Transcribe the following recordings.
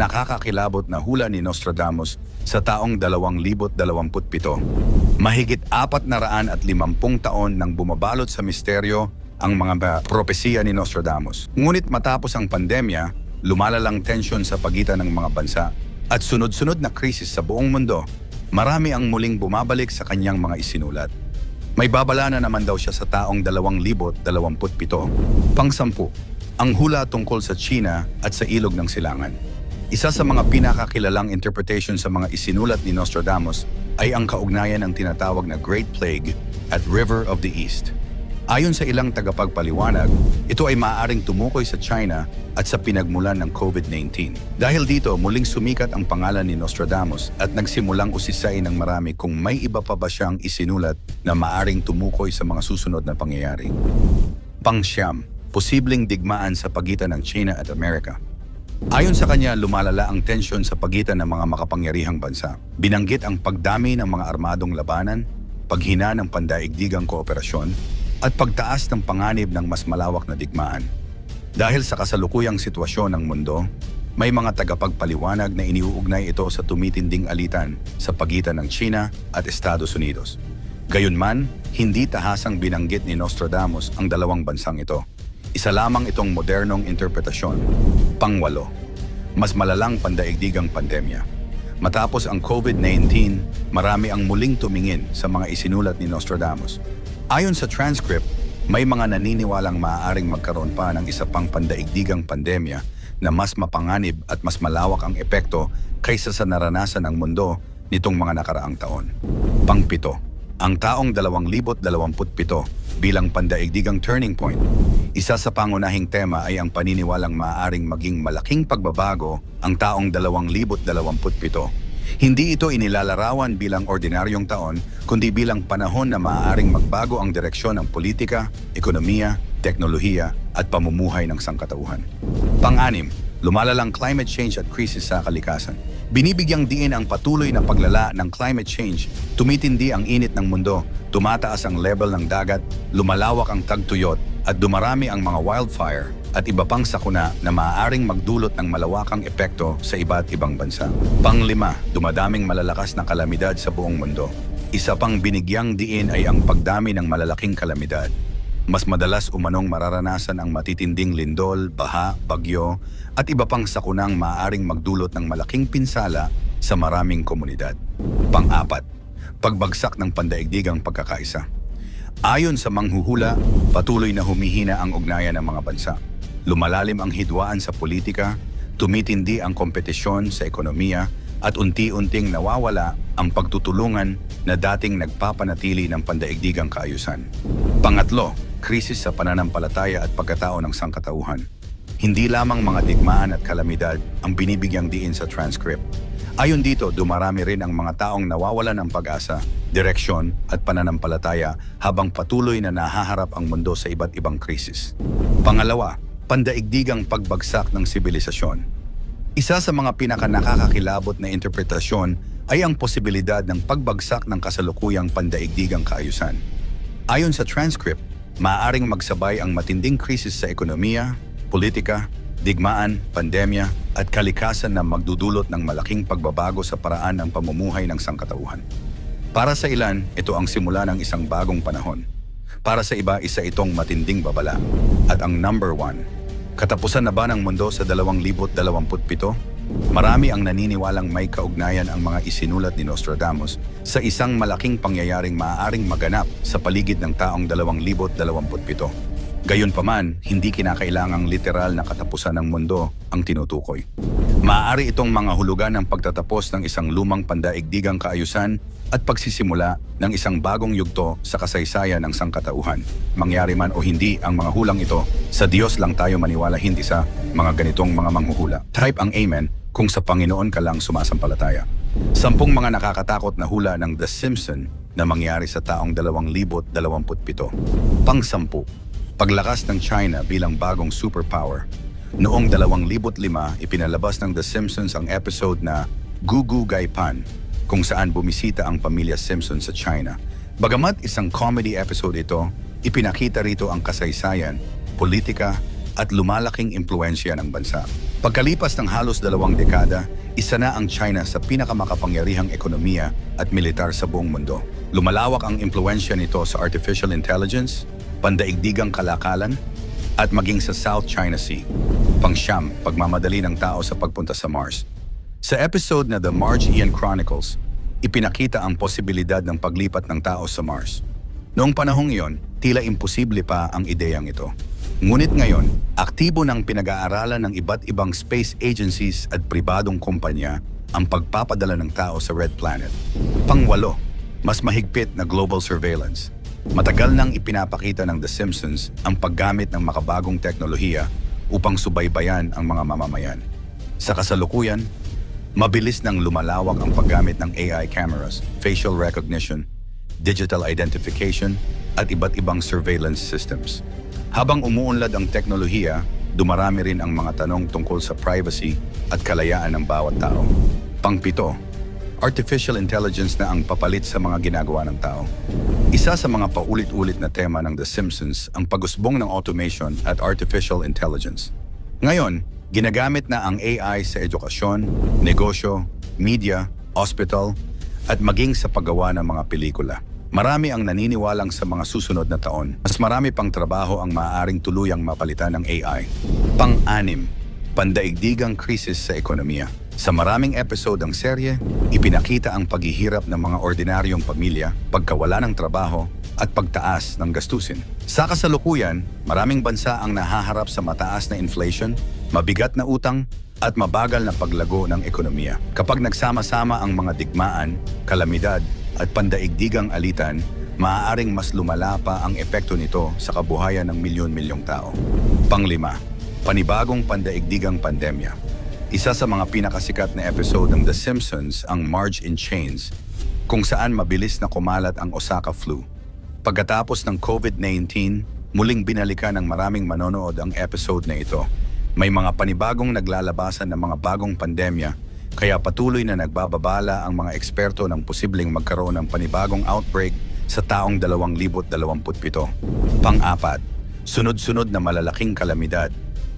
nakakakilabot na hula ni Nostradamus sa taong 2027. Mahigit 450 taon nang bumabalot sa misteryo ang mga propesiya ni Nostradamus. Ngunit matapos ang pandemya, lumalalang tensyon sa pagitan ng mga bansa at sunod-sunod na krisis sa buong mundo, marami ang muling bumabalik sa kanyang mga isinulat. May babala na naman daw siya sa taong 2027. Pang-10, ang hula tungkol sa China at sa Ilog ng Silangan. Isa sa mga pinakakilalang interpretation sa mga isinulat ni Nostradamus ay ang kaugnayan ng tinatawag na Great Plague at River of the East. Ayon sa ilang tagapagpaliwanag, ito ay maaaring tumukoy sa China at sa pinagmulan ng COVID-19. Dahil dito, muling sumikat ang pangalan ni Nostradamus at nagsimulang usisain ng marami kung may iba pa ba siyang isinulat na maaaring tumukoy sa mga susunod na pangyayari. Pang-9, posibleng digmaan sa pagitan ng China at Amerika. Ayon sa kanya, lumalala ang tensyon sa pagitan ng mga makapangyarihang bansa. Binanggit ang pagdami ng mga armadong labanan, paghina ng pandaigdigang kooperasyon, at pagtaas ng panganib ng mas malawak na digmaan. Dahil sa kasalukuyang sitwasyon ng mundo, may mga tagapagpaliwanag na iniuugnay ito sa tumitinding alitan sa pagitan ng China at Estados Unidos. Gayunman, hindi tahasang binanggit ni Nostradamus ang dalawang bansang ito. Isa lamang itong modernong interpretasyon. Pang-8, mas malalang pandaigdigang pandemya. Matapos ang COVID-19, marami ang muling tumingin sa mga isinulat ni Nostradamus. Ayon sa transcript, may mga naniniwalang maaaring magkaroon pa ng isa pang pandaigdigang pandemya na mas mapanganib at mas malawak ang epekto kaysa sa naranasan ng mundo nitong mga nakaraang taon. Pang-7, ang taong 2027 bilang pandaigdigang turning point. Isa sa pangunahing tema ay ang paniniwalang maaaring maging malaking pagbabago ang taong 2027. Hindi ito inilalarawan bilang ordinaryong taon, kundi bilang panahon na maaaring magbago ang direksyon ng politika, ekonomiya, teknolohiya at pamumuhay ng sangkatauhan. Pang-6, lumalalang climate change at krisis sa kalikasan. Binibigyang diin ang patuloy na paglala ng climate change, tumitindi ang init ng mundo, tumataas ang level ng dagat, lumalawak ang tagtuyot at dumarami ang mga wildfire at iba pang sakuna na maaaring magdulot ng malawakang epekto sa iba't ibang bansa. Pang-5, dumadaming malalakas na kalamidad sa buong mundo. Isa pang binigyang diin ay ang pagdami ng malalaking kalamidad. Mas madalas umanong mararanasan ang matitinding lindol, baha, bagyo at iba pang sakunang maaaring magdulot ng malaking pinsala sa maraming komunidad. Pang-4, pagbagsak ng pandaigdigang pagkakaisa. Ayon sa manghuhula, patuloy na humihina ang ugnayan ng mga bansa. Lumalalim ang hidwaan sa politika, tumitindi ang kompetisyon sa ekonomiya, at unti-unting nawawala ang pagtutulungan na dating nagpapanatili ng pandaigdigang kaayusan. Pang-8, krisis sa pananampalataya at pagkatao ng sangkatauhan. Hindi lamang mga digmaan at kalamidad ang binibigyang diin sa transcript. Ayon dito, dumarami rin ang mga taong nawawalan ng pag-asa, direksyon at pananampalataya habang patuloy na nahaharap ang mundo sa iba't ibang krisis. Pangalawa, pandaigdigang pagbagsak ng sibilisasyon. Isa sa mga pinakanakakakilabot na interpretasyon ay ang posibilidad ng pagbagsak ng kasalukuyang pandaigdigang kaayusan. Ayon sa transcript, maaaring magsabay ang matinding krisis sa ekonomiya, politika, digmaan, pandemya at kalikasan na magdudulot ng malaking pagbabago sa paraan ng pamumuhay ng sangkatauhan. Para sa ilan, ito ang simula ng isang bagong panahon. Para sa iba, isa itong matinding babala. At ang number 1, katapusan na ba ng mundo sa 2027? Marami ang naniniwalang may kaugnayan ang mga isinulat ni Nostradamus sa isang malaking pangyayaring maaaring maganap sa paligid ng taong 2027. Gayunpaman, hindi kinakailangang literal na katapusan ng mundo ang tinutukoy. Maaari itong mga hulugan ng pagtatapos ng isang lumang pandaigdigang kaayusan at pagsisimula ng isang bagong yugto sa kasaysayan ng sangkatauhan. Mangyari man o hindi ang mga hulang ito, sa Diyos lang tayo maniwala, hindi sa mga ganitong mga manghuhula. Type ang Amen kung sa Panginoon ka lang sumasampalataya. 10 mga nakakatakot na hula ng The Simpsons na mangyari sa taong 2027. Pang-10, paglakas ng China bilang bagong superpower. Noong 2005, ipinalabas ng The Simpsons ang episode na Gugu Gai Pan, kung saan bumisita ang pamilya Simpson sa China. Bagamat isang comedy episode ito, ipinakita rito ang kasaysayan, politika at lumalaking impluensya ng bansa. Pagkalipas ng halos 2 dekada, isa na ang China sa pinakamakapangyarihang ekonomiya at militar sa buong mundo. Lumalawak ang impluwensya nito sa artificial intelligence, pandaigdigang kalakalan, at maging sa South China Sea. Pangsyam, pagmamadali ng tao sa pagpunta sa Mars. Sa episode na The Marge Ian Chronicles, ipinakita ang posibilidad ng paglipat ng tao sa Mars. Noong panahong iyon, tila imposible pa ang ideyang ito. Ngunit ngayon, aktibo ng pinag-aaralan ng iba't ibang space agencies at pribadong kumpanya ang pagpapadala ng tao sa Red Planet. Pangwalo, mas mahigpit na global surveillance. Matagal nang ipinapakita ng The Simpsons ang paggamit ng makabagong teknolohiya upang subaybayan ang mga mamamayan. Sa kasalukuyan, mabilis nang lumalawak ang paggamit ng AI cameras, facial recognition, digital identification, at iba't ibang surveillance systems. Habang umuunlad ang teknolohiya, dumarami rin ang mga tanong tungkol sa privacy at kalayaan ng bawat tao. Pangpito, artificial intelligence na ang papalit sa mga ginagawa ng tao. Isa sa mga paulit-ulit na tema ng The Simpsons ang pag-usbong ng automation at artificial intelligence. Ngayon, ginagamit na ang AI sa edukasyon, negosyo, media, hospital, at maging sa paggawa ng mga pelikula. Marami ang naniniwalang sa mga susunod na taon, mas marami pang trabaho ang maaaring tuluyang mapalitan ng AI. Pang-anim, pandaigdigang krisis sa ekonomiya. Sa maraming episode ng serye, ipinakita ang paghihirap ng mga ordinaryong pamilya, pagkawala ng trabaho, at pagtaas ng gastusin. Sa kasalukuyan, maraming bansa ang nahaharap sa mataas na inflation, mabigat na utang, at mabagal na paglago ng ekonomiya. Kapag nagsama-sama ang mga digmaan, kalamidad, at pandaigdigang alitan, maaaring mas lumala pa ang epekto nito sa kabuhayan ng milyon-milyong tao. Panglima, panibagong pandaigdigang pandemya. Isa sa mga pinakasikat na episode ng The Simpsons ang Marge in Chains, kung saan mabilis na kumalat ang Osaka flu. Pagkatapos ng COVID-19, muling binalikan ng maraming manonood ang episode na ito. May mga panibagong naglalabasan ng mga bagong pandemya, kaya patuloy na nagbababala ang mga eksperto ng posibleng magkaroon ng panibagong outbreak sa taong 2027. Pang-apat, sunod-sunod na malalaking kalamidad.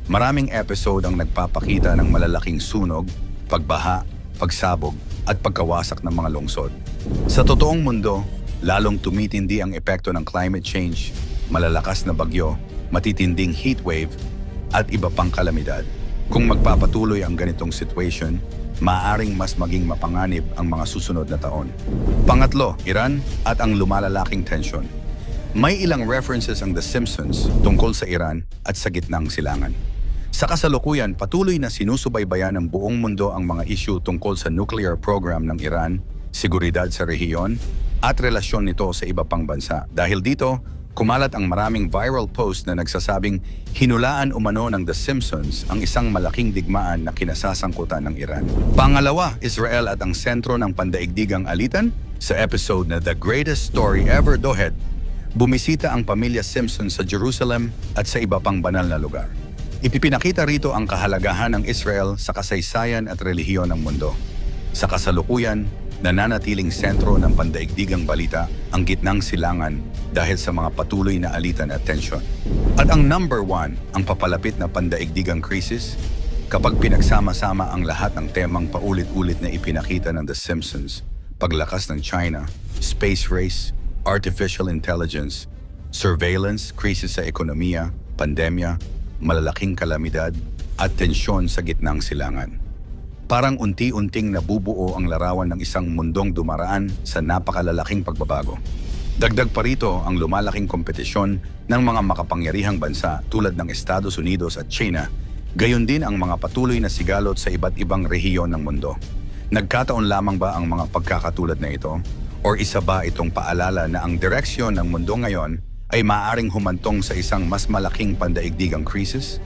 Maraming episode ang nagpapakita ng malalaking sunog, pagbaha, pagsabog, at pagkawasak ng mga lungsod. Sa totoong mundo, lalong tumitindi ang epekto ng climate change, malalakas na bagyo, matitinding heat wave, at iba pang kalamidad. Kung magpapatuloy ang ganitong situation, maaaring mas maging mapanganib ang mga susunod na taon. Pangatlo, Iran at ang lumalalaking tensyon. May ilang references ang The Simpsons tungkol sa Iran at sa gitnang silangan. Sa kasalukuyan, patuloy na sinusubaybayan ng buong mundo ang mga issue tungkol sa nuclear program ng Iran, seguridad sa rehiyon, at relasyon nito sa iba pang bansa. Dahil dito, kumalat ang maraming viral post na nagsasabing hinulaan umano ng The Simpsons ang isang malaking digmaan na kinasasangkutan ng Iran. Pangalawa, Israel at ang sentro ng pandaigdigang alitan. Sa episode na The Greatest Story Ever Dohed, bumisita ang pamilya Simpson sa Jerusalem at sa iba pang banal na lugar. Ipinakita rito ang kahalagahan ng Israel sa kasaysayan at relihiyon ng mundo. Sa kasalukuyan, nananatiling sentro ng pandaigdigang balita ang gitnang silangan dahil sa mga patuloy na alitan at tensyon. At ang number 1, ang papalapit na pandaigdigang krisis, kapag pinagsama-sama ang lahat ng temang paulit-ulit na ipinakita ng The Simpsons, paglakas ng China, space race, artificial intelligence, surveillance, krisis sa ekonomiya, pandemya, malalaking kalamidad, at tensyon sa gitnang silangan. Parang unti-unting nabubuo ang larawan ng isang mundong dumaraan sa napakalalaking pagbabago. Dagdag pa rito ang lumalaking kompetisyon ng mga makapangyarihang bansa tulad ng Estados Unidos at China, gayon din ang mga patuloy na sigalot sa iba't ibang rehiyon ng mundo. Nagkataon lamang ba ang mga pagkakatulad na ito? O isa ba itong paalala na ang direksyon ng mundo ngayon ay maaaring humantong sa isang mas malaking pandaigdigang krisis?